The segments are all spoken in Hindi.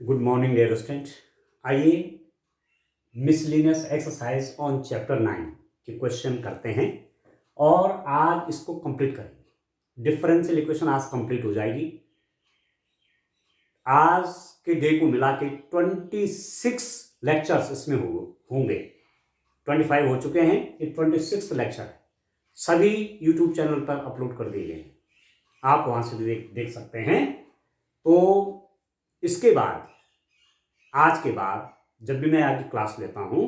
Good morning dear student. आइए मिसलिनियस एक्सरसाइज ऑन चैप्टर 9 के क्वेश्चन करते हैं और आज इसको कंप्लीट करेंगे। डिफरेंशियल इक्वेशन आज कंप्लीट हो जाएगी। आज के डे को मिला के 26 लेक्चर्स इसमें होंगे। 25 हो चुके हैं, ये 26 लेक्चर है। सभी यूट्यूब चैनल पर अपलोड कर दिए गए हैं, आप वहां से भी देख सकते हैं। तो इसके बाद आज के बाद जब भी मैं आगे क्लास लेता हूं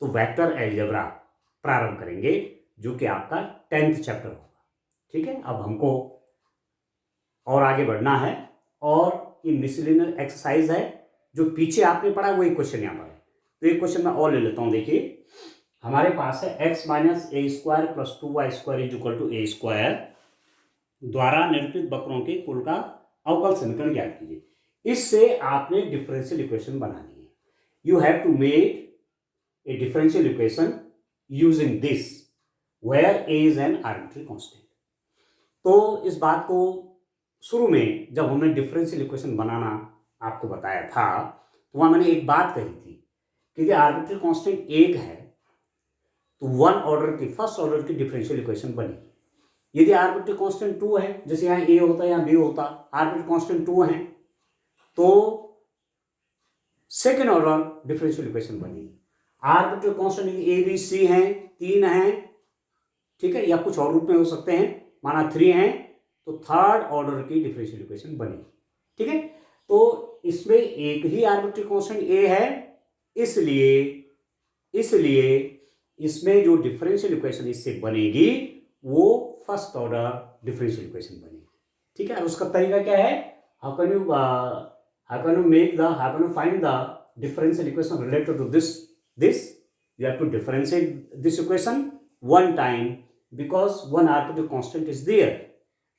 तो वेक्टर अलजेब्रा प्रारंभ करेंगे, जो कि आपका 10th चैप्टर होगा। ठीक है, अब हमको और आगे बढ़ना है और ये मिसलिनियस एक्सरसाइज है। जो पीछे आपने पढ़ा वही क्वेश्चन यहाँ पर है, तो ये क्वेश्चन मैं और ले लेता हूं। देखिए, हमारे पास है x minus a square plus 2y square is equal to a square द्वारा निरूपित वक्रों के कुल का अवकल समीकरण ज्ञात कीजिए। इससे आपने डिफरेंशियल इक्वेशन बनानी है। You have to make a differential equation using this where a is an arbitrary constant. तो इस बात को शुरू में जब हमने डिफरेंशियल इक्वेशन बनाना आपको बताया था, तो वहां मैंने एक बात कही थी कि यदि आर्बिट्री कांस्टेंट एक है तो फर्स्ट ऑर्डर की डिफरेंशियल इक्वेशन बनेगी। यदि आर्बिट्री कांस्टेंट 2 है, जैसे यहाँ ए होता है यहाँ बी होता, आर्बिट्री कांस्टेंट 2 है तो सेकेंड ऑर्डर डिफरेंशियल इक्वेशन बनेगी। Arbitrary constant a b c हैं, 3 हैं, ठीक है, या कुछ और रूप में हो सकते हैं, माना 3 हैं, तो थर्ड ऑर्डर की डिफरेंशियल इक्वेशन बनेगी। ठीक है, तो इसमें एक ही आर्बिट्री कांस्टेंट ए है, इसलिए इसमें जो डिफरेंशियल इक्वेशन इससे बनेगी वो फर्स्ट ऑर्डर डिफरेंशियल इक्वेशन बनेगी। ठीक है, उसका तरीका क्या है? How can you find the differential equation related to this you have to differentiate this equation one time because one arbitrary constant is there,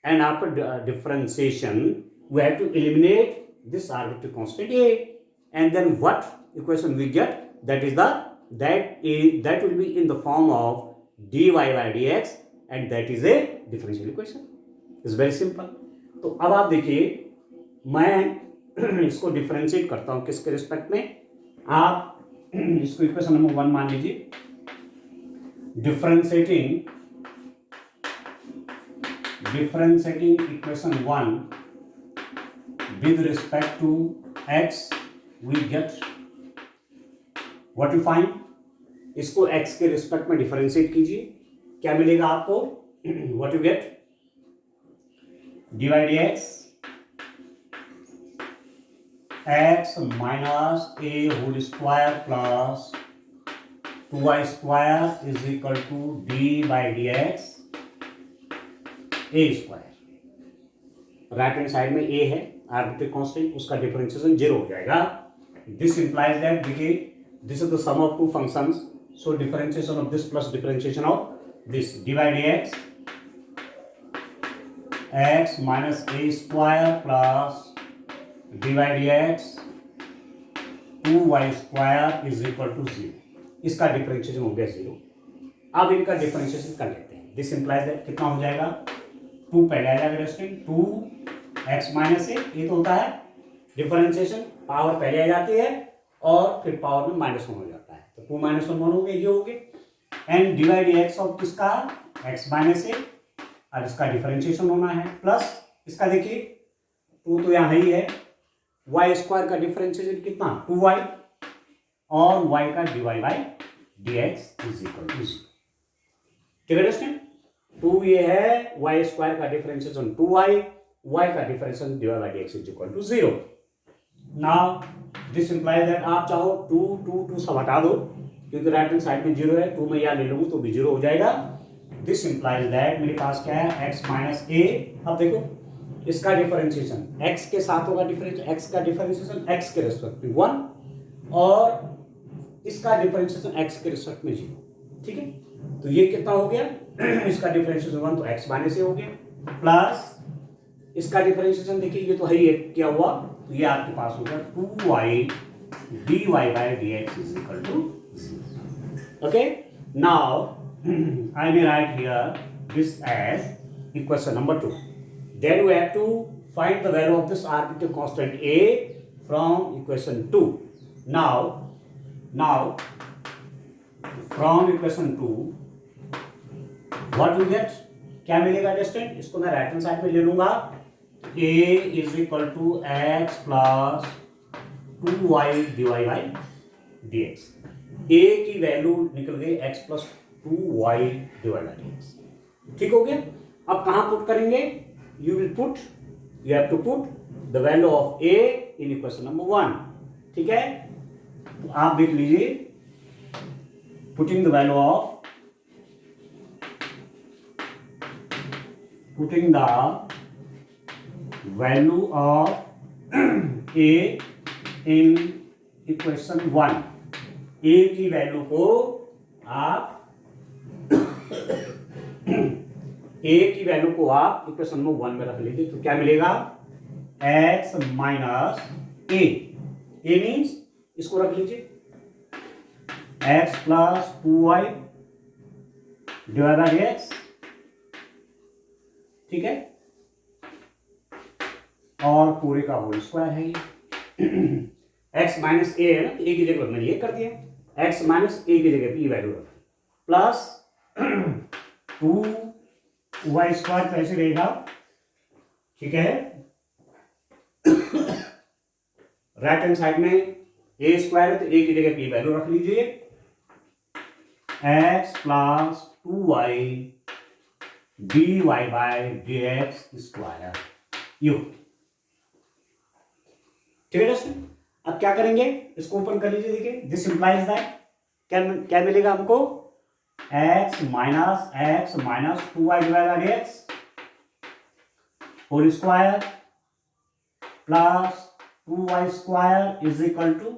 and after differentiation we have to eliminate this arbitrary constant a, and then what equation we get, that will be in the form of dy by dx, and that is a differential equation. It's very simple. तो अब आप देखिए, मैं इसको डिफरेंशिएट करता हूं किसके रिस्पेक्ट में। आप इसको इक्वेशन नंबर 1 मान लीजिए। Differentiating equation 1 with respect to x we get what you find। इसको x के रिस्पेक्ट में डिफरेंशिएट कीजिए, क्या मिलेगा आपको? what you get dy dx x minus a whole square plus 2y square is equal to d by dx a square। Right hand side में a है आर्बिट्री कांस्टेंट, उसका डिफरेंशिएशन 0 हो जाएगा। दिस इंप्लाइज दैट, देखिए, this is the sum of two functions, so differentiation of this plus differentiation of this, dy dx x minus a square plus dy dx 2y square is equal to 0। इसका डिफरेंशिएशन हो गया 0। अब इनका डिफरेंशिएशन कर लेते हैं। दिस इंप्लाइज दैट कितना हो जाएगा? 2 पहले आ जाएगा स्टूडेंट, 2x माइनस ए, ये तो होता है डिफरेंशिएशन, पावर पहले आ जाती है और फिर पावर में -1 हो जाता है, तो 2 - 1 1 हो गए, ये हो गए। एंड dy dx ऑफ किसका? x माइनस ए, और इसका डिफरेंशिएशन होना है, प्लस इसका देखिए 2 तो यहाँ ही है, y स्क्वायर का डिफरेंशिएशन कितना? 2y, और y का dy by dx is equal to 0। ठीक है स्टूडेंट, 2 ये है, y स्क्वायर का डिफरेंशिएशन 2y, y का differentiation dy by dx is equal to 0। Now this implies that आप चाहो 2 सब हटा दो, क्योंकि राइट हैंड साइड में 0 है, 2 में यहाँ ले लूंगा तो भी 0 हो जाएगा। दिस इंप्लाइज दैट मेरे पास क्या है? x माइनस ए। अब देखो, इसका डिफरेंशिएशन x के साथ होगा, x का डिफरेंशिएशन x के रिस्पेक्ट में 1, और इसका डिफरेंशिएशन x के रिस्पेक्ट में 0। ठीक है, तो ये कितना हो गया? इसका डिफरेंशिएशन 1 तो x माइनस ए हो गया, प्लस इसका डिफरेंशिएशन देखिए, ये तो है ही, क्या हुआ, तो ये आपके पास होगा 2y dy by dx is equal to 0। okay, now I may write here this as equation number 2। then we have to find the value of this arbitrary constant a from equation 2. Now from equation 2 what you get, क्या मिलेगा डिस्टेंट, इसको मैं राइट हैंड साइड में ले लूंगा, a is equal to x plus 2y divide by dx. a की वैल्यू निकल गई x plus 2y divide by dx. ठीक हो गया. अब कहां पुट करेंगे, you have to put the value of a in equation number 1. ठीक है, तो आप देख लीजिए, putting the value of putting the value of a in equation 1. a की वैल्यू को आप a की वैल्यू को आप इक्वेशन नंबर 1 में रख लीजिए, तो क्या मिलेगा, x माइनस a मीन्स इसको रख लीजिए x plus 2y divide by dx. ठीक है, और पूरे का होल स्क्वायर है ये. x माइनस ए है ना, तो ए की जगह मैंने ये कर दिया, x माइनस ए की जगह पे वैल्यू रख, प्लस 2y स्क्वायर कैसे रहेगा. ठीक है, राइट हैंड साइड में ए स्क्वायर है तो ए की जगह पे वैल्यू रख लीजिए, x plus 2y dy by dx square you. ठीक है दोस्तों, अब क्या करेंगे, इसको ओपन कर लीजिए. देखिए, दिस इंप्लाइज दैट क्या मिलेगा हमको, x minus 2y divide by dx whole square plus 2y square is equal to,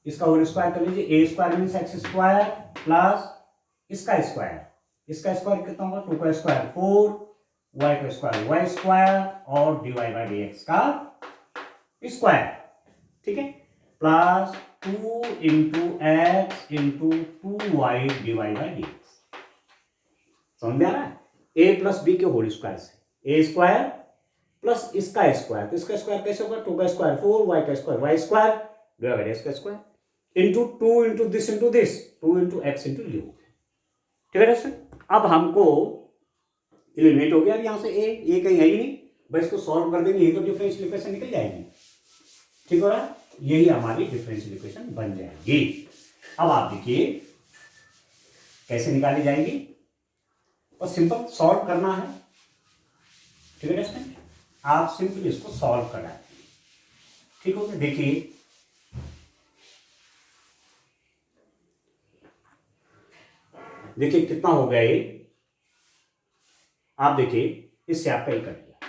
इसका होल स्क्वायर कर लीजिए, a square means x square plus इसका स्क्वायर कितना होगा, 2 का स्क्वायर 4, y का स्क्वायर y स्क्वायर और dy बाई dx का स्क्वायर. ठीक है, plus 2 into x into 2y divide by dx. समझ में आ रहा है, a प्लस b के होल स्क्वायर से a स्क्वायर प्लस इसका स्क्वायर, तो इसका स्क्वायर कैसे होगा, 2 का स्क्वायर 4, y का square y square divide by dx का square into 2 into this 2 into x into u. ठीक है दोस्तों, अब हमको एलिमिनेट हो गया यहां से ए कहीं है ही नहीं, बस इसको सॉल्व कर देंगे, यही तो डिफरेंशियल इक्वेशन निकल जाएगी. ठीक हो रहा है, यही हमारी डिफरेंशियल इक्वेशन बन जाएगी. अब आप देखिए कैसे निकाली जाएगी, और सिंपल सॉल्व करना है. ठीक है दोस्तों, आप सिंपल इसको सॉल्व करना है. ठीक हो गया, देखिए कितना हो गया ये, आप देखिए इससे आपका ये कट गया.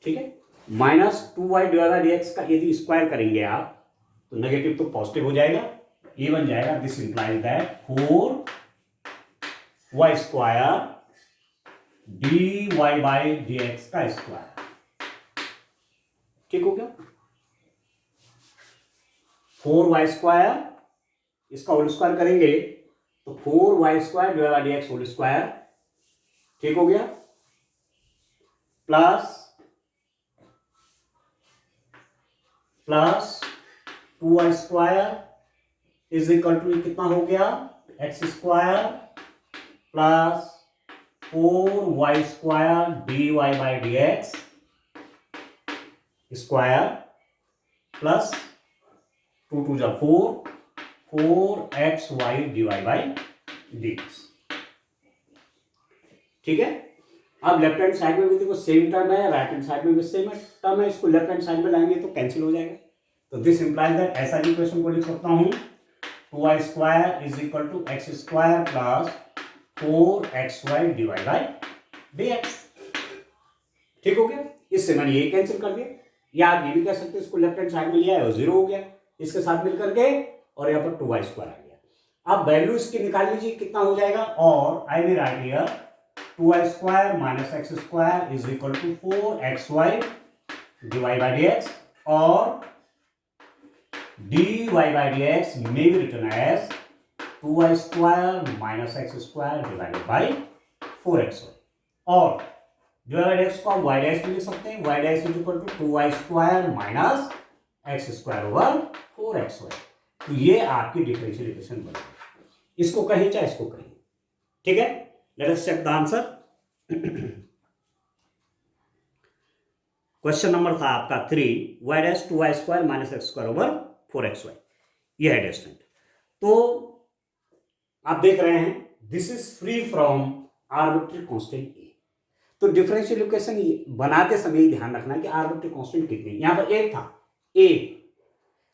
ठीक है, minus 2y divide by dx का यदि स्क्वायर करेंगे आप तो नेगेटिव तो पॉजिटिव हो जाएगा, ये बन जाएगा, this implies that 4y square dy by dx का स्क्वायर. ठीक हो गया, 4y स्क्वायर इसका होल स्क्वायर करेंगे तो 4y square divide by dx whole square. ठीक हो गया, plus 2y square is equal to कितना हो गया, x square plus 4y square dy by dx square plus 2 2 जा 4xy डिवाइड बाई dx. ठीक है, अब लेफ्ट हैंड साइड में भी देखो सेम टर्म है, राइट हैंड साइड में भी सेम टर्म है, इसको लेफ्ट हैंड साइड में लाएंगे तो कैंसिल हो जाएगा. तो दिस इंप्लाइज दैट ऐसा भी इक्वेशन को लिख सकता हूं, 2y square is equal to x square plus 4xy divide by dx. ठीक हो गया, इससे मैंने ये कैंसिल कर दिया, या आप ये भी कह सकते हैं इसको लेफ्ट हैंड साइड में लिया है और 0 हो गया, इसके साथ मिलकर के, और यहाँ पर 2y स्क्वायर आ गया. अब वैल्यू इसकी निकाल लीजिए कितना हो जाएगा, और I will write here 2y square minus x square is equal to 4xy divide by dx, और dy by dx may be written as 2y square minus x square divided by 4xy, और डिवाइड बाई dx को हम y डैश में लिख सकते हैं, y dash is equal to 2y square minus x square over 4xy। तो ये आपकी डिफरेंशियल इक्वेशन बनेगी। इसको कहें चाहे इसको कहें, ठीक है। Let us check the answer. Question number था आपका 3, y dash 2y square minus x square over 4xy, ये है डिस्टेंट। तो आप देख रहे हैं this is free from arbitrary constant a. तो डिफरेंशियल इक्वेशन बनाते समय ध्यान रखना है कि आर्बिट्री कांस्टेंट कितनी, यहां पर एक था ए,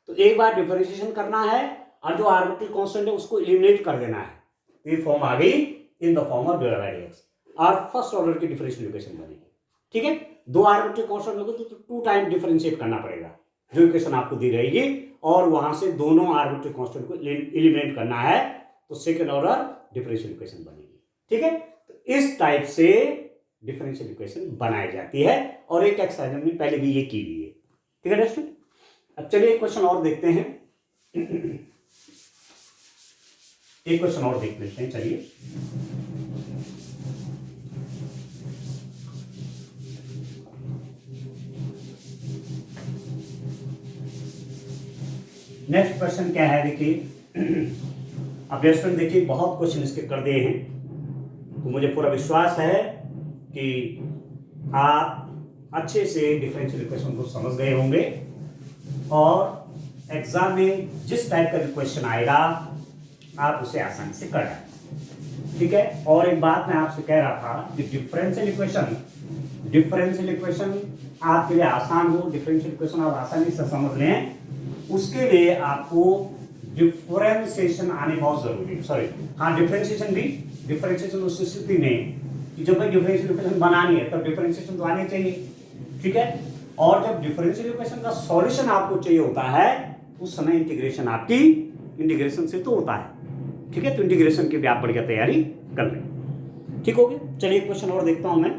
तो एक बार डिफरेंशिएशन करना है और जो आर्बिट्री कांस्टेंट है उसको एलिमिनेट कर देना है। ये फॉर्म आ गई in the form of dx और फर्स्ट ऑर्डर की डिफरेंशियल इक्वेशन बनेगी, ठीक है। दो आर्बिट्री कांस्टेंट होगा तो 2 टाइम डिफरेंशिएट करना पड़ेगा जो इक्वेशन आपको दी रहेगी, और वहां से दोनों आर्बिट्री कांस्टेंट को एलिमिनेट करना है, तो सेकंड ऑर्डर डिफरेंशियल इक्वेशन बनेगी, ठीक है। तो इस टाइप से डिफरेंशियल इक्वेशन बनाई जाती है और एक एक्सरसाइज हमने पहले भी ये की हुई है, ठीक है दोस्तों। अब चलिए एक क्वेश्चन और देखते हैं। एक क्वेश्चन और देख लेते हैं, चलिए। नेक्स्ट क्वेश्चन क्या है, देखिए। अब स्टूडेंट देखिए बहुत क्वेश्चन इसके कर दिए हैं, तो मुझे पूरा विश्वास है कि आप अच्छे से डिफरेंशियल इक्वेशन को समझ गए होंगे और एग्जाम में जिस टाइप का क्वेश्चन आएगा आप उसे आसानी से कर पाएंगे, ठीक है। और एक बात मैं आपसे कह रहा था कि डिफरेंशियल इक्वेशन आपके लिए आसान हो, डिफरेंशियल इक्वेशन आप आसानी से समझ लें, उसके लिए आपको डिफरेंशिएशन आने बहुत जरूरी है। सॉरी, हाँ, डिफरेंशिएशन उस स्थिति में कि जब डिफरेंशियल इक्वेशन बनानी है तब डिफरेंशिएशन तो आनी चाहिए, ठीक है। और जब डिफरेंशियल इक्वेशन का सॉल्यूशन आपको चाहिए होता है उस समय इंटीग्रेशन आपकी इंटीग्रेशन से तो होता है, ठीक है। तो इंटीग्रेशन की भी आप बढ़िया तैयारी कर लें, ठीक हो गया। चलिए क्वेश्चन और देखता हूं मैं।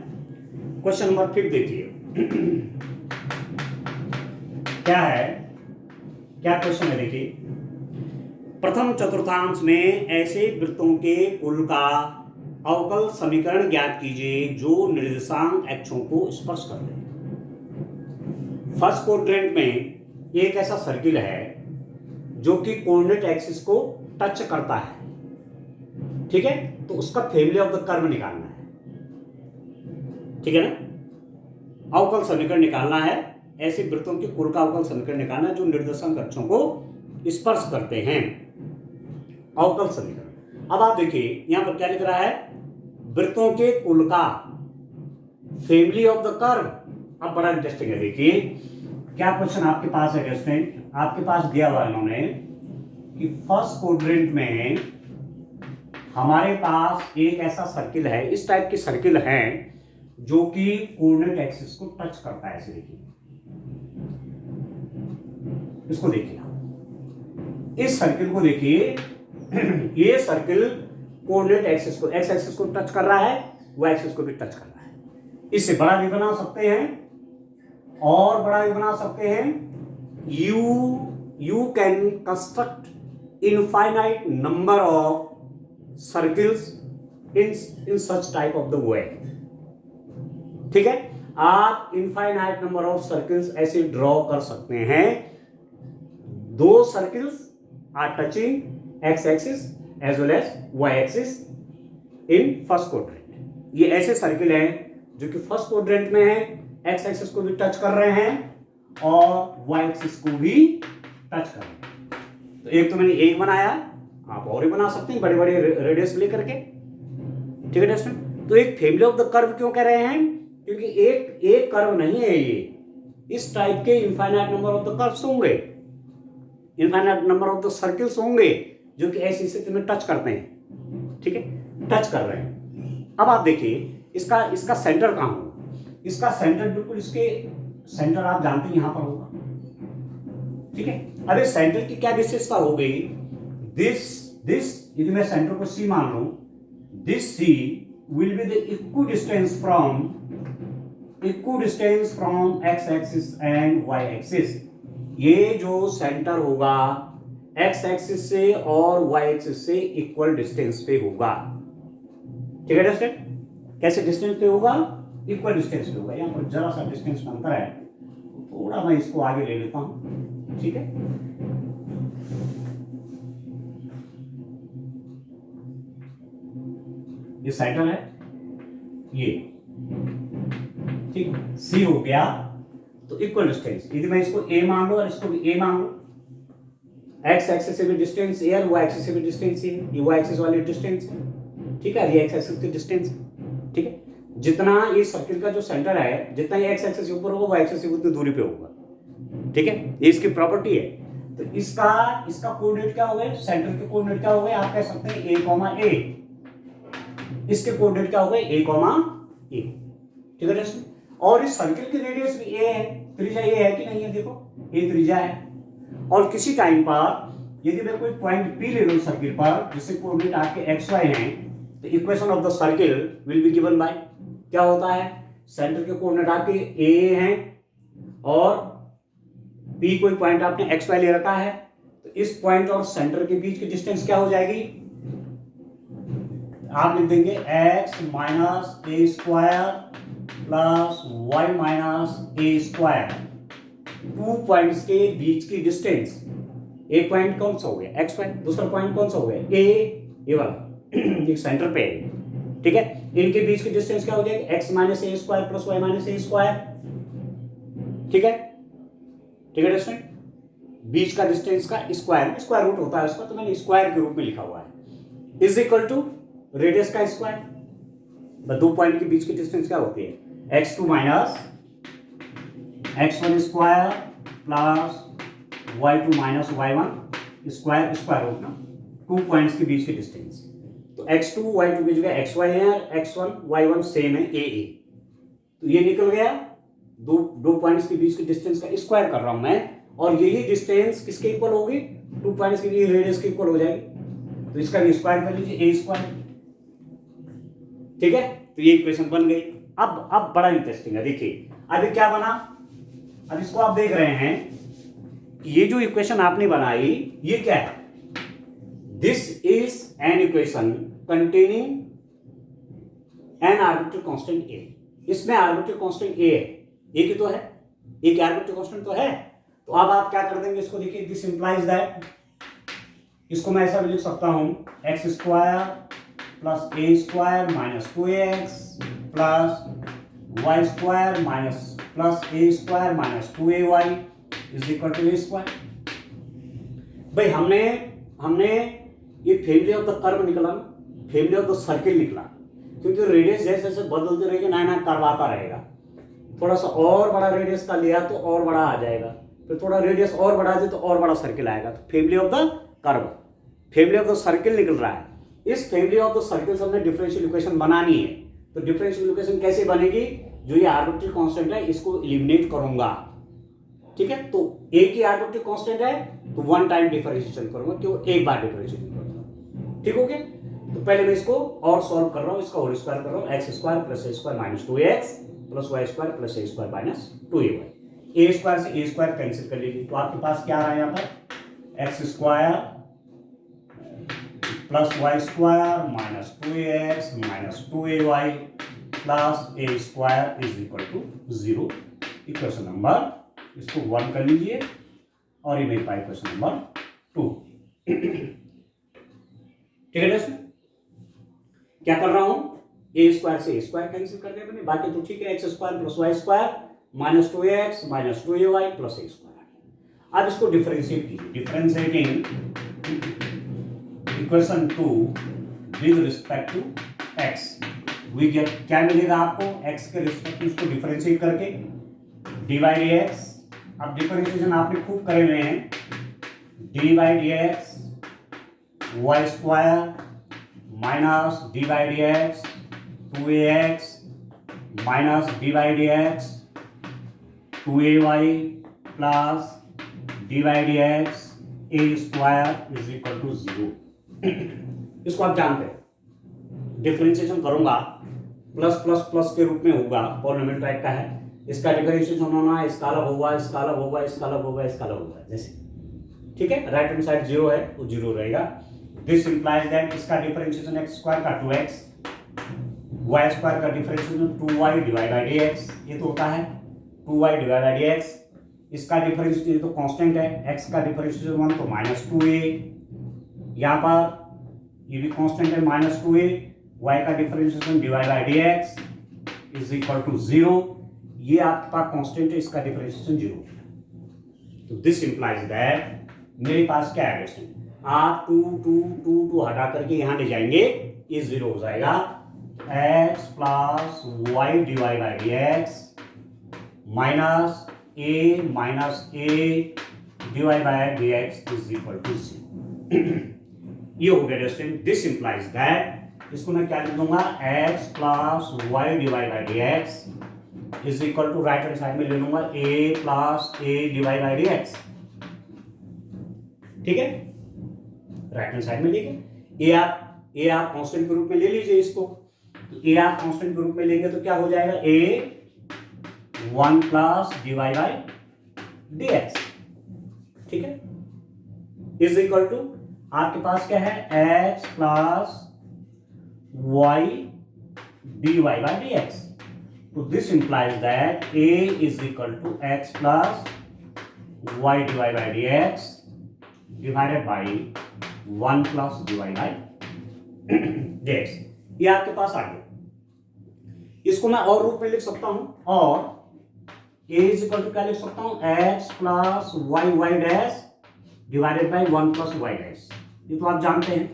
क्वेश्चन नंबर 5 देखिए। क्या है, क्या क्वेश्चन है, देखिए। प्रथम चतुर्थांश में ऐसे वृत्तों के कुल का अवकल समीकरण ज्ञात कीजिए जो निर्देशांक अक्षों को स्पर्श करते हैं। फर्स्ट क्वाड्रेंट में एक ऐसा सर्किल है जो कि कोऑर्डिनेट एक्सिस को टच करता है, ठीक है। तो उसका फैमिली ऑफ द कर्व निकालना है, ठीक है ना। अवकल समीकरण निकालना है, ऐसे वृत्तों के कुल का अवकल समीकरण निकालना है जो निर्देशांक अक्षों को स्पर्श करते हैं, अवकल समीकरण। अब आप देखिए यहां पर क्या लिख रहा है, वृत्तों के कुल का फैमिली ऑफ द कर्व। अब बड़ा इंटरेस्टिंग है, देखिए क्या क्वेश्चन आपके पास है स्टूडेंट, आपके पास दिया हुआ इन्होंने कि फर्स्ट क्वाड्रेंट में हमारे पास एक ऐसा सर्किल है, इस टाइप की सर्किल है जो कि कोऑर्डिनेट एक्सिस को टच करता है। ऐसे देखिए, इसको देखिए, इस सर्किल को देखिए। ये सर्किल कोऑर्डिनेट एक्सिस को, एक्स एक्सिस को टच कर रहा है, वाई एक्सिस को भी टच कर रहा है। इससे बड़ा भी बना सकते हैं और बड़ा भी बना सकते हैं। You can construct infinite number of circles in such type of the way, ठीक है। आप इनफाइनाइट नंबर ऑफ सर्किल्स ऐसे ड्रॉ कर सकते हैं। दो circles are touching x axis as well as y axis in first quadrant. ये ऐसे सर्किल हैं जो कि फर्स्ट क्वाड्रेंट में है, x एक्सिस को भी टच कर रहे हैं और y एक्सिस को भी टच कर रहे हैं। तो एक तो मैंने एक बनाया, आप और भी बना सकते हैं बड़े बड़े रेडियस लेकर के, ठीक है दोस्तों। तो एक फैमिली ऑफ द कर्व क्यों कह रहे हैं, क्योंकि एक कर्व नहीं है ये, इस टाइप के infinite number of the curves होंगे, infinite number of the circles होंगे जो कि ऐसी स्थिति में टच करते हैं, ठीक है, टच कर रहे हैं। अब आप देखिए इसका सेंटर कहां होगा, इसका सेंटर बिल्कुल इसके सेंटर आप जानते हैं यहां पर होगा, ठीक है। अब इस सेंटर की क्या विशेषता हो गई, दिस यदि मैं सेंटर को C मान लूं, this C will be the equidistance from x axis and y axis। ये जो सेंटर होगा x एक्सिस से और y एक्सिस से इक्वल डिस्टेंस पे होगा, ठीक है दोस्तों। कैसे डिस्टेंस पे होगा, इक्वल डिस्टेंस पे होगा। यहाँ पर जरा सा डिस्टेंस में अंतर है, थोड़ा मैं इसको आगे ले लेता हूं। ठीक है, ये सेंटर है ये, ठीक, सी हो गया। तो इक्वल डिस्टेंस, यदि मैं इसको ए मान लो और इसको भी ए मान लो, एक्स एक्सिस से भी डिस्टेंस ए है, वाई एक्सिस से भी डिस्टेंस ए है, ये वाई एक्सिस वाली डिस्टेंस है, ठीक है, ये एक्स एक्सिस की डिस्टेंस, ठीक है। जितना ये सर्किल का जो सेंटर है, जितना ये एक्स एक्सिस से ऊपर होगा, वाई एक्सिस से उतनी दूरी पे होगा, ठीक है, ये इसकी प्रॉपर्टी है। तो इसका कोऑर्डिनेट क्या हो गए, सेंटर के कोऑर्डिनेट क्या हो गए, आप कह सकते हैं ए कॉमा ए, इसके कोऑर्डिनेट क्या हो गए, ए कॉमा ए, ठीक है दोस्तों। और इस सर्किल की रेडियस भी ए है, त्रिज्या ए है कि नहीं है, देखो ए त्रिज्या है। और किसी टाइम पर यदि मैं कोई पॉइंट पी ले लूं सर्किल पर, जिससे कोऑर्डिनेट आपके एक्स वाई हैं, तो equation of the circle will be given by, क्या होता है, सेंटर के कोऑर्डिनेट आपके ए हैं और पी कोई पॉइंट आपने एक्स वाई ले रखा है, तो इस पॉइंट और सेंटर के बीच की डिस्टेंस क्या हो जाएगी, आप लिख देंगे x minus a square plus y minus a square, to points के बीच की डिस्टेंस। एक पॉइंट कौन सा हो गया, एक्स वाई, दूसरा पॉइंट कौन सा हो गया, ए, ये वाला एक सेंटर पे है, ठीक है, इनके बीच की डिस्टेंस क्या हो जाएगी, x minus a square plus y minus a square, ठीक है, ठीक है दोस्तों। बीच का डिस्टेंस का स्क्वायर, स्क्वायर रूट होता है उसका, तो मैंने स्क्वायर के रूप में लिखा हुआ है, इज इक्वल टू रेडियस का स्क्वायर। दो पॉइंट के बीच की डिस्टेंस क्या होती है, x2 minus x1 square plus y2 minus y1 square, square root ना, टू पॉइंट्स के बीच की डिस्टेंस। तो x2 y2 की जगह xy है और x1 y1 सेम है a a, तो ये निकल गया, दो पॉइंट्स के बीच की डिस्टेंस का स्क्वायर कर रहा हूं मैं, और यही डिस्टेंस किसके इक्वल होगी, टू पॉइंट्स के लिए रेडियस के इक्वल हो जाएगी, तो इसका भी स्क्वायर कर लीजिए, a स्क्वायर, ठीक है। तो ये इक्वेशन बन गई। अब बड़ा इंटरेस्टिंग है, देखिए अभी क्या बना, अब इसको आप देख रहे हैं कि ये जो इक्वेशन आपने बनाई ये क्या है, this is an equation containing an arbitrary constant a, इसमें आर्बिट्ररी कांस्टेंट ए है, ए की तो है, ए की आर्बिट्ररी कांस्टेंट तो है। तो अब आप क्या कर देंगे इसको, देखिए दिस इंप्लाइज दैट, इसको मैं ऐसा भी लिख सकता हूं, x square plus a square minus 2x plus y square minus plus a square minus 2ay is equal to a square. भाई हमने ये फैमिली ऑफ द कर्व निकला ना, फैमिली ऑफ द सर्किल निकला, क्योंकि रेडियस जैसे जैसे बदलते रहेगा नया नया कर्व आता रहेगा, थोड़ा सा और बड़ा रेडियस का लिया तो और बड़ा आ जाएगा, फिर थोड़ा रेडियस और बढ़ा दे तो और बड़ा सर्किल आएगा, तो family of the curve, family of the circle निकल रहा है। इस फैमिली ऑफ द सर्किल हमने डिफरेंशियल इक्वेशन बनानी है, तो डिफरेंशियल इक्वेशन कैसे बनेगी, जो ये आर्बिट्ररी कांस्टेंट है इसको एलिमिनेट करूंगा, ठीक है। तो ए की आर्बिट्ररी कांस्टेंट है तो वन टाइम डिफरेंशिएशन करूंगा, क्यों, एक बार डिफरेंशिएशन करूंगा, ठीक हो गया। तो पहले मैं इसको और सॉल्व कर रहा हूं, इसका होल स्क्वायर कर रहा हूं, x square plus a square minus 2x plus y square plus a square minus 2ay, a square से ए स्क्वायर कैंसिल कर लीजिए, तो आपके पास क्या आ रहा है यहाँ पर, x square plus y square minus 2x minus 2ay plus a square is equal to 0, equation number, इसको 1 कर लीजिए और ये मेरे पास इक्वेशन नंबर 2, ठीक है दोस्तों। क्या कर रहा हूं, ए स्क्वायर से ए स्क्वायर कैंसिल कर दिया मैंने, बाकी तो ठीक है, x square plus y square minus 2x minus 2ay plus a square. अब इसको डिफरेंशिएट कीजिए, differentiating equation 2 with respect to x, we get, क्या मिलेगा आपको, x के रिस्पेक्ट में इसको डिफरेंशिएट करके dy dx, अब डिफरेंशिएशन आपने खूब करे हुए हैं, dy dx y square minus dy dx 2ax minus dy dx 2ay plus dy dx a square is equal to 0। इसको आप जानते हैं, डिफरेंशिएशन करूंगा प्लस प्लस प्लस के रूप में होगा, पॉलिनोमियल टाइप का है, इसका डिफरेंशिएशन होना है, इसका अलग होगा, इसका अलग होगा, इसका अलग होगा, इसका अलग होगा, जैसे, ठीक है, राइट हैंड साइड 0 है तो 0 रहेगा। दिस इंप्लाइज दैट इसका डिफरेंशिएशन एक्स स्क्वायर का 2x, वाई स्क्वायर का differentiation 2y divide by dx, ये तो होता है 2y डिवाइड बाई dx, इसका डिफरेंशिएशन तो कांस्टेंट है, x का डिफरेंशिएशन 1 तो -2a, यहाँ पर ये भी कांस्टेंट है -2a, y का differentiation divide by dx is equal to 0, ये आपके पास कांस्टेंट है, इसका डिफरेंशिएशन 0। तो दिस इंप्लाइज दैट मेरे पास क्या है दोस्तों, आप 2 हटा करके यहाँ ले जाएंगे, ये 0 हो जाएगा, x plus y divide by d x minus a divide by d x is equal to 0। ये हो गया दोस्तों। दिस इंप्लाइज दैट, इसको मैं क्या लिख दूंगा, x plus y divide by d x is equal to right hand side में ले लूंगा a plus a divide by d x, ठीक है, राइट हैंड साइड में लेके ए आप कांस्टेंट के रूप में ले लीजिए इसको, ए आप कांस्टेंट के रूप में लेंगे तो क्या हो जाएगा, a 1 plus divide by d x, ठीक है, इज इक्वल टू आपके पास क्या है, x plus y d y by d x. तो this implies that a is equal to x plus y divide by d x divided by 1 plus divide by d x. ये आपके पास आ गया। इसको मैं और रूप में लिख सकता हूं, और a इज इक्वल टू क्या लिख सकता हूं, x plus y y dash divided by 1 plus y dash. ये तो आप जानते हैं,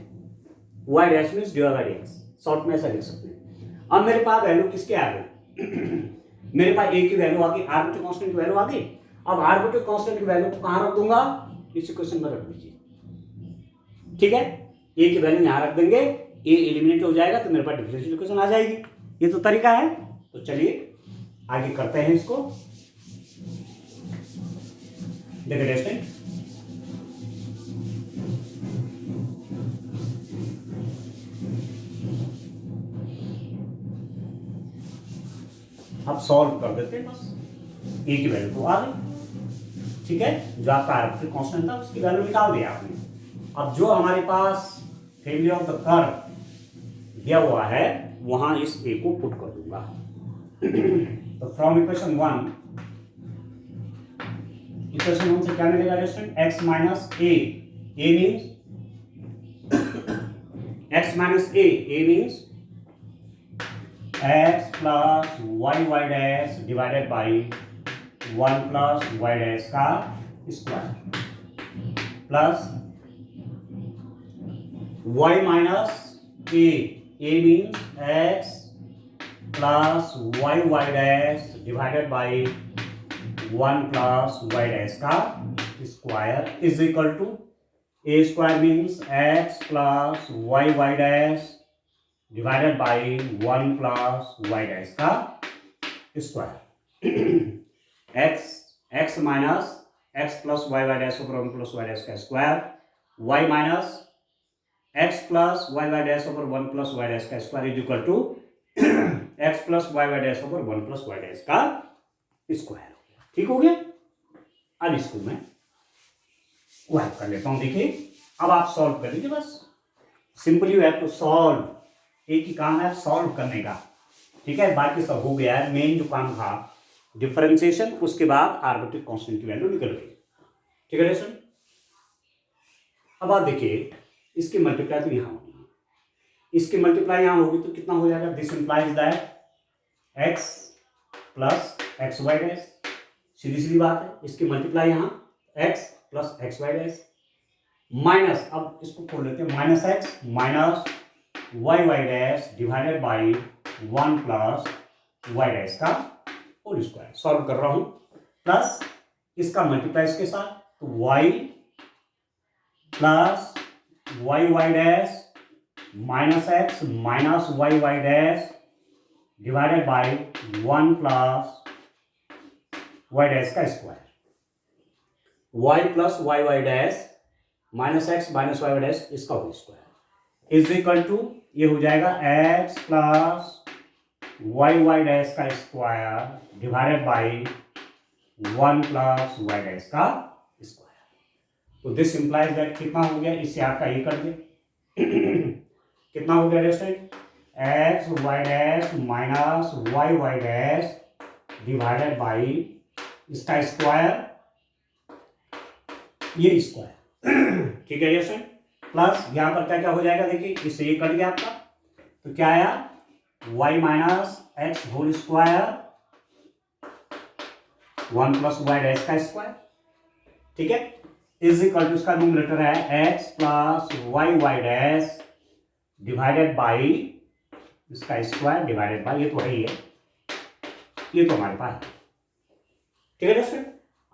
y dash means divide by x, short में ऐसा लिख सकते हैं। अब मेरे पास वैल्यू किसके आ गई मेरे पास a की वैल्यू आ गई, आर्बिट्रेरी कांस्टेंट की वैल्यू आ गई। अब आर्बिट्रेरी कांस्टेंट की वैल्यू को कहां रख दूंगा, इस इक्वेशन में रख दीजिए, ठीक है, a की वैल्यू यहां रख देंगे, a एलिमिनेट हो जाएगा तो मेरे पास डिफरेंशियल इक्वेशन आ जाएगी। ये तो तरीका है। तो चलिए आगे करते हैं इसको। देखिए दोस्तों, अब सॉल्व कर देते हैं, बस a की वैल्यू तो आ गई, ठीक है, जो आपका आर्बिट्रेरी कांस्टेंट था उसकी वैल्यू निकाल दिया आपने। अब जो हमारे पास फैमिली ऑफ द कर्व दिया हुआ है वहां इस a को पुट कर दूंगा। तो फ्रॉम इक्वेशन 1 से क्या मिलेगा दोस्तों, x minus a means x plus y dash divided by 1 plus y dash का square plus y minus a means x plus y dash divided by 1 plus y dash का square is equal to a square means x plus y dash divided by 1 plus y dash का square x minus x plus y dash over 1 plus y dash का square, y minus x plus y dash over 1 plus y dash का square is equal to x plus y dash over 1 plus y dash का स्क्वायर। ठीक हो गया। अब इसको मैं वाइप कर लेता हूं। देखिए अब आप सॉल्व कर लीजिए, बस simply you have to solve. एक ही काम है सॉल्व करने का, ठीक है, बाकी सब हो गया है। मेन जो काम था डिफरेंशिएशन, उसके बाद आर्बिट्रेरी कांस्टेंट की वैल्यू निकल गई। ठीक है दोस्तों, अब आप देखिए इसकी मल्टीप्लाई तो यहां होगी, इसकी मल्टीप्लाई यहां होगी तो कितना हो जाएगा, this implies that x plus x y dash, सीधी सीधी बात है। इसकी मल्टीप्लाई यहां x plus x y dash minus, अब इसको खोल लेते हैं, minus x minus y y dash divided by 1 plus y dash का होल स्क्वायर। सॉल्व कर रहा हूं, प्लस इसका मल्टीप्लाई इसके साथ, तो y plus y y dash minus x minus y y dash divided by 1 plus y dash का square. Y plus y y dash minus x minus y y dash इसका whole square is equal to, ये हो जाएगा x plus y y dash का square divided by 1 plus y dash का स्क्वायर। तो दिस इंप्लाइज दैट कितना हो गया, इससे आपका ये कर दे कितना हो गया दोस्तों, x y dash minus y y dash divided by इसका स्क्वायर ये स्क्वायर ठीक है यस। प्लस यहाँ पर क्या क्या हो जाएगा देखिए, इससे ये कट गया आपका, तो क्या आया y minus x whole square 1 plus y dash का स्क्वायर, ठीक है, इज इक्वल टू इसका न्यूमरेटर है x plus y dash divided by इसका स्क्वायर डिवाइडेड बाई, ये तो है ही है, ये तो हमारे पास है, ठीक है दोस्तों।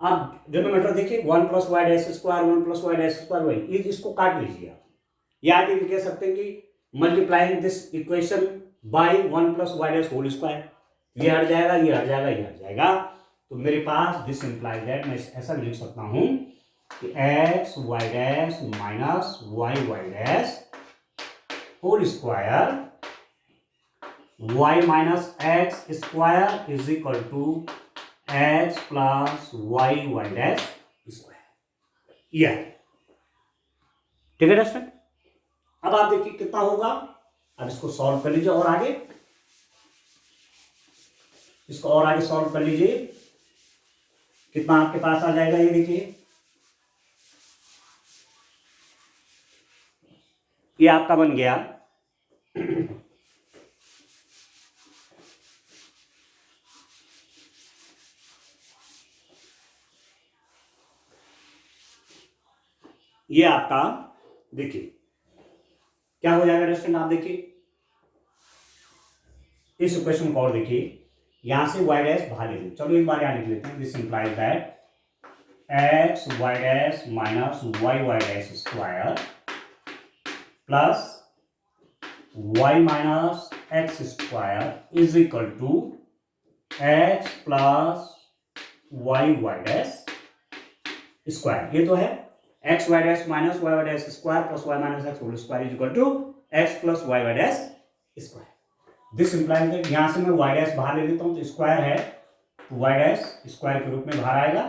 अब डिनोमिनेटर देखिए 1 plus y dash square 1 plus y dash square वही, इसको काट लीजिए आप, या आप ये कह सकते हैं कि multiplying this equation by 1 plus y dash whole square, ये हट जाएगा ये हट जाएगा ये हट जाएगा, तो मेरे पास दिस इंप्लाइज दैट मैं ऐसा भी लिख सकता हूं कि x y dash minus y dash whole square y minus x square is equal to x plus y dash square, यह ठीक है दोस्तों। अब आप देखिए कितना होगा, अब इसको सॉल्व कर लीजिए और आगे, इसको और आगे सॉल्व कर लीजिए, कितना आपके पास आ जाएगा ये देखिए, ये आपका बन गया ये आपका देखिए क्या हो जाएगा स्टूडेंट, आप देखिए इस इक्वेशन को और देखिए, यहां से y डैश बाहर ले लीजिए, चलो एक बार यहां लिख लेते हैं, this implies that x y dash minus y dash square plus y minus x square is equal to x plus y dash square, ये तो है x y dash minus y dash square plus y minus x whole square is equal to x plus y dash square. This implies that यहां से मैं वाई डैश बाहर ले लेता हूं, तो स्क्वायर है तो वाई डैश स्क्वायर के रूप में बाहर आएगा,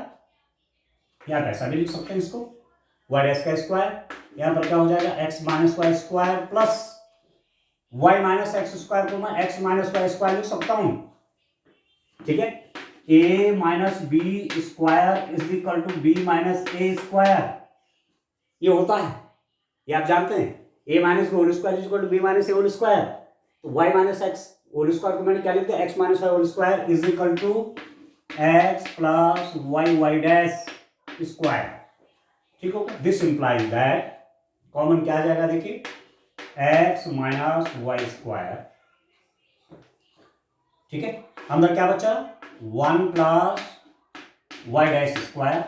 या ऐसा भी लिख सकते हैं इसको वाई डैश का स्क्वायर, यहां पर क्या हो जाएगा x minus y square plus y minus x square को मैं एक्स माइनस वाई स्क्वायर लिख सकता हूं, ठीक है, a minus b square is equal to b minus a square, ये होता है, ये आप जानते हैं, a minus whole square is equal to b minus a whole square, तो y minus x whole square को मैंने क्या लिखते हैं x minus y whole square is equal to x plus y dash square, ठीक होगा। दिस इंप्लाइज दैट कॉमन क्या आ जाएगा देखिए x माइनस वाई स्क्वायर, ठीक है, अंदर क्या बचा 1 प्लस वाई डैश स्क्वायर,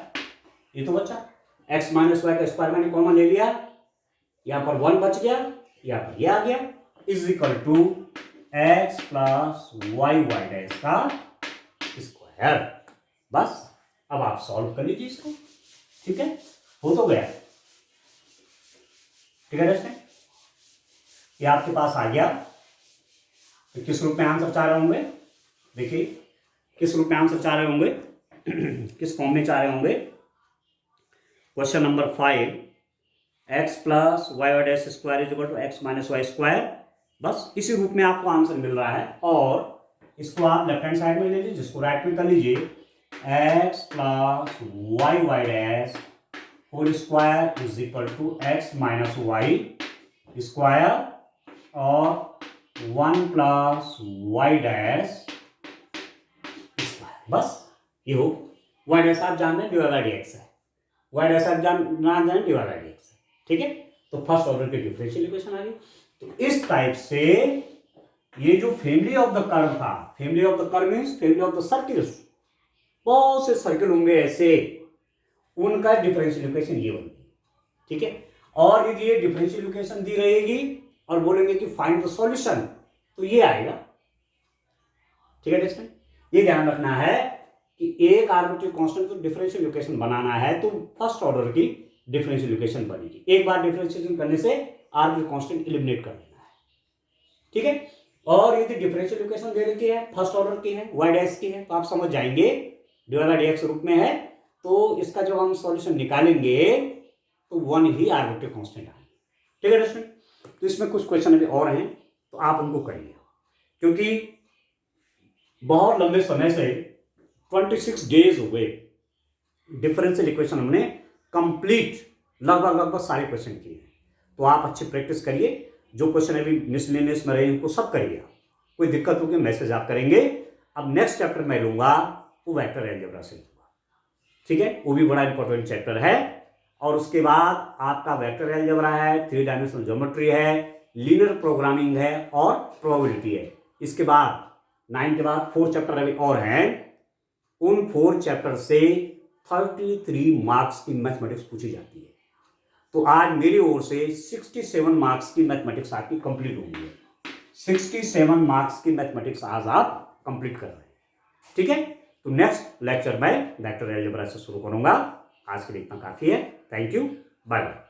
ये तो बचा x माइनस वाई का स्क्वायर मैंने कॉमन ले लिया, यहां पर 1 बच गया, यहां पर ये आ गया is equal to x plus y dash का स्क्वायर, बस अब आप सॉल्व कर लीजिए इसको, ठीक है, हो तो गया, ठीक है दोस्तों, ये आपके पास आ गया, तो किस रूप में आंसर चाह रहे होंगे देखिए, किस रूप में आंसर चाह रहे होंगे किस फॉर्म में चाह रहे होंगे, question number 5 x plus y dash square is equal to x minus y square, बस इसी रूप में आपको आंसर मिल रहा है, और इसको आप लेफ्ट हैंड साइड में ले लीजिए, जिसको राइट में कर लीजिए x plus y dash whole square is equal to x minus y square और 1 प्लस वाई डैश स्क्वायर, बस ये हो, वाई डैश आप जान रहे हैं डिवाइड बाय डीएक्स है, वाई डैश आप ना जाने डिवाइड बाय डीएक्स है, ठीक है, तो फर्स्ट ऑर्डर की डिफरेंशियल इक्वेशन आ गई। तो इस टाइप से ये जो फैमिली ऑफ द कर्व था, family of the curve means family of the circles, बहुत से सर्किल होंगे ऐसे, उनका डिफरेंशियल इक्वेशन ये होगी, ठीक है, और यदि ये डिफरेंशियल इक्वेशन दी रहेगी और बोलेंगे कि फाइंड द सॉल्यूशन, तो ये आएगा, ठीक है दोस्तों, ये ध्यान रखना है कि एक आर्बिट्रेरी कांस्टेंट को डिफरेंशियल इक्वेशन बनाना है तो फर्स्ट ऑर्डर की डिफरेंशियल इक्वेशन बनेगी, एक बार डिफरेंशिएशन करने से आर्बिट्रेरी कांस्टेंट एलिमिनेट कर देना है, ठीक है, और यदि डिफरेंशियल इक्वेशन दे रखी है फर्स्ट ऑर्डर की है वाई डैश की है, तो आप समझ जाएंगे डिवाइड बाय डीएक्स रूप में है, तो इसका जब हम सॉल्यूशन निकालेंगे तो 1 ही आर्बिट्रेरी कांस्टेंट आएगा, ठीक है दोस्तों। तो इसमें कुछ क्वेश्चन अभी और हैं, तो आप उनको करिए, क्योंकि बहुत लंबे समय से 26 डेज हो गए डिफरेंशियल इक्वेशन हमने कंप्लीट लगभग सारे क्वेश्चन किए हैं। तो आप अच्छी प्रैक्टिस करिए, जो क्वेश्चन अभी मिसलेनियस में रहे उनको सब करिए। कोई दिक्कत होगी मैसेज आप करेंगे। अब नेक्स्ट चैप्टर मैं लूंगा वो वेक्टर अलजेब्रा से लूंगा, ठीक है, वो भी बड़ा इंपॉर्टेंट चैप्टर है। और उसके बाद आपका वेक्टर अलजेब्रा है, 3 डायमेंशनल ज्योमेट्री है, लीनियर प्रोग्रामिंग है और प्रोबेबिलिटी है। इसके बाद 9 के बाद 4 चैप्टर अभी और हैं। उन 4 चैप्टर से 33 मार्क्स की मैथमेटिक्स पूछी जाती है। तो आज मेरी ओर से 67 मार्क्स की मैथमेटिक्स आपकी कंप्लीट होगी है। 67 मार्क्स की मैथमेटिक्स आज आप कंप्लीट कर रहे हैं, ठीक है। तो नेक्स्ट लेक्चर में वेक्टर अलजेब्रा से शुरू करूंगा। आज के लिए इतना काफी है। Thank you, bye bye.